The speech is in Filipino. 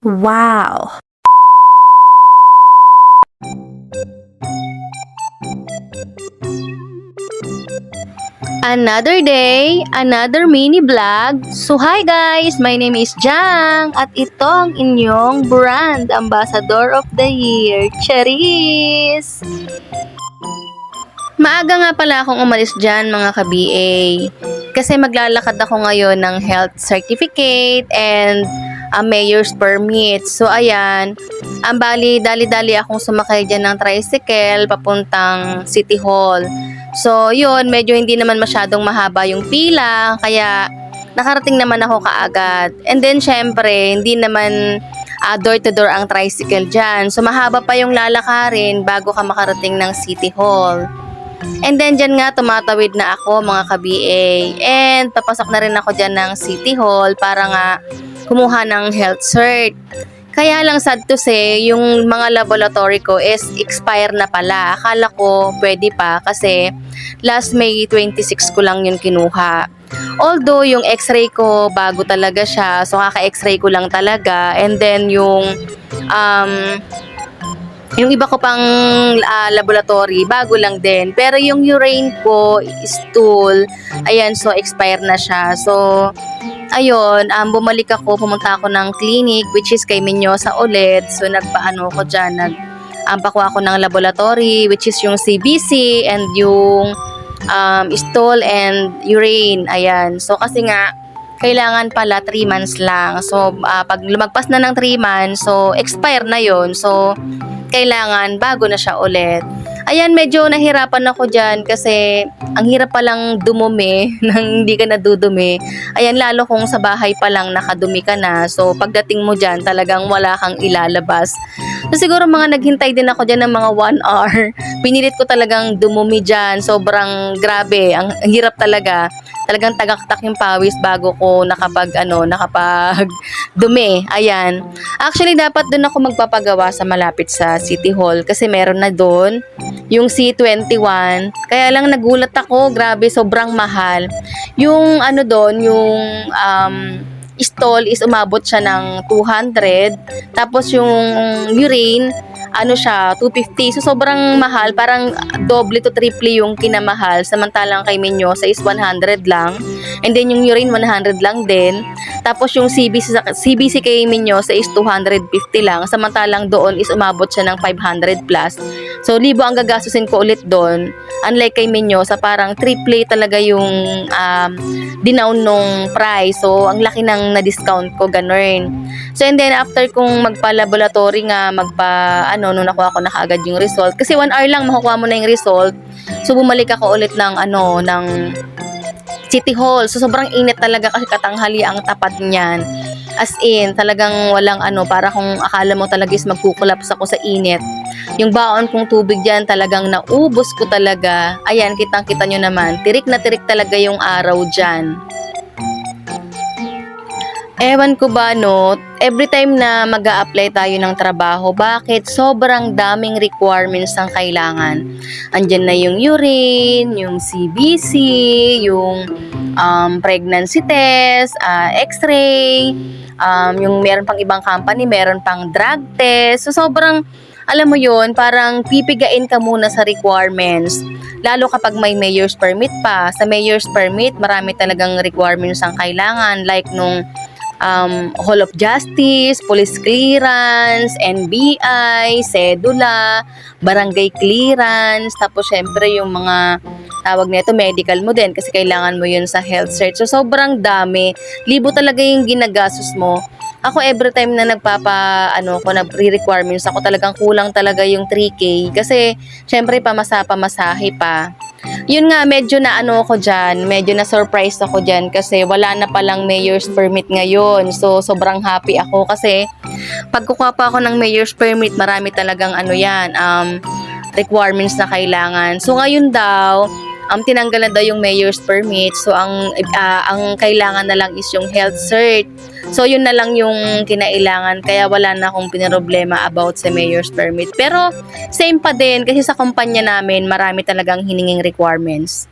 Wow! Another day, another mini vlog. So hi guys, my name is Jang at ito ang inyong brand ambassador of the year, Charis! Maaga nga pala akong umalis dyan mga ka-BA kasi maglalakad ako ngayon ng health certificate and mayor's permit. So ayan, ang bali dali-dali akong sumakay dyan ng tricycle papuntang City Hall. So yun, medyo hindi naman masyadong mahaba yung pila kaya nakarating naman ako kaagad. And then syempre, hindi naman door to door ang tricycle dyan. So mahaba pa yung lalakarin bago ka makarating ng City Hall. And then dyan nga tumatawid na ako mga ka-BA. And papasok na rin ako dyan ng City Hall para nga kumuha ng health cert. Kaya lang sad to say, yung mga laboratory ko is expire na pala. Akala ko pwede pa kasi last May 26 ko lang yun kinuha. Although yung x-ray ko bago talaga siya, so kaka-x-ray ko lang talaga. And then yung iba ko pang laboratory, bago lang din. Pero yung urine ko, stool, ayan, so expire na siya. So, ayun, bumalik ako, pumunta ako ng clinic, which is kay Menyosa ulit. So, nagpaano ko dyan, nagpakuha ako ng laboratory, which is yung CBC and yung stool and urine. Ayan, so kasi nga, kailangan pala 3 months lang. So, pag lumagpas na ng 3 months, so expire na yon. So, kailangan bago na siya ulit. Ayan, medyo nahirapan ako dyan kasi ang hirap palang dumumi nang hindi ka nadudumi. Ayan, lalo kung sa bahay pa lang nakadumi ka na. So, pagdating mo dyan, talagang wala kang ilalabas. So, siguro mga naghintay din ako dyan ng mga 1 hour. Pinilit ko talagang dumumi dyan. Sobrang grabe. Ang hirap talaga. Talagang tagaktak yung pawis bago ko nakapag dumi. Ayan. Actually, dapat doon ako magpapagawa sa malapit sa City Hall kasi meron na doon yung C21. Kaya lang nagulat ako, grabe, sobrang mahal. Yung doon, yung stall is umabot siya ng 200. Tapos yung urine, siya, 250. So, sobrang mahal. Parang doble to triple yung kinamahal. Samantalang kay Menyosa is 100 lang. And then, yung urine, 100 lang din. Tapos, yung CBC kay Menyosa is 250 lang. Samantalang doon is umabot siya ng 500 plus. So, libo ang gagastusin ko ulit doon. Unlike kay Menyosa, parang triple talaga yung dinown nung price. So, ang laki ng na-discount ko, ganun. So, and then, after kong magpa-laboratory nga, nung nakuha ko na kaagad yung result. Kasi 1 hour lang makukuha mo na yung result. So, bumalik ako ulit ng City Hall. So, sobrang init talaga kasi katanghali ang tapat niyan. As in, talagang walang para kung akala mo talaga is magkukulaps ako sa init. Yung baon kong tubig dyan, talagang naubos ko talaga. Ayan, kitang-kita nyo naman. Tirik na tirik talaga yung araw dyan. Ewan ko ba every time na mag-a-apply tayo ng trabaho, bakit sobrang daming requirements ang kailangan. Andyan na yung urine, yung CBC, yung pregnancy test, x-ray, yung meron pang ibang company, meron pang drug test. So sobrang, alam mo yun, parang pipigain ka muna sa requirements. Lalo kapag may mayor's permit pa. Sa mayor's permit, marami talagang requirements ang kailangan. Like nung Hall of Justice, Police Clearance, NBI, Sedula, Barangay Clearance, tapos syempre yung mga tawag nito medical mo din kasi kailangan mo yun sa health cert. So sobrang dami, libo talaga yung ginagastos mo. Ako every time na nagre-requirements ako, talagang kulang talaga yung 3K kasi syempre pamasahe pa. Yun nga, medyo na ako dyan, medyo na surprise ako dyan kasi wala na palang mayor's permit ngayon. So, sobrang happy ako kasi pag kukuha pa ako ng mayor's permit, marami talagang requirements na kailangan. So, ngayon daw, tinanggalan daw yung mayor's permit. So, ang kailangan na lang is yung health cert. So, yun na lang yung kinailangan. Kaya wala na akong pinaroblema about sa mayor's permit. Pero, same pa din kasi sa kumpanya namin, marami talagang hininging requirements.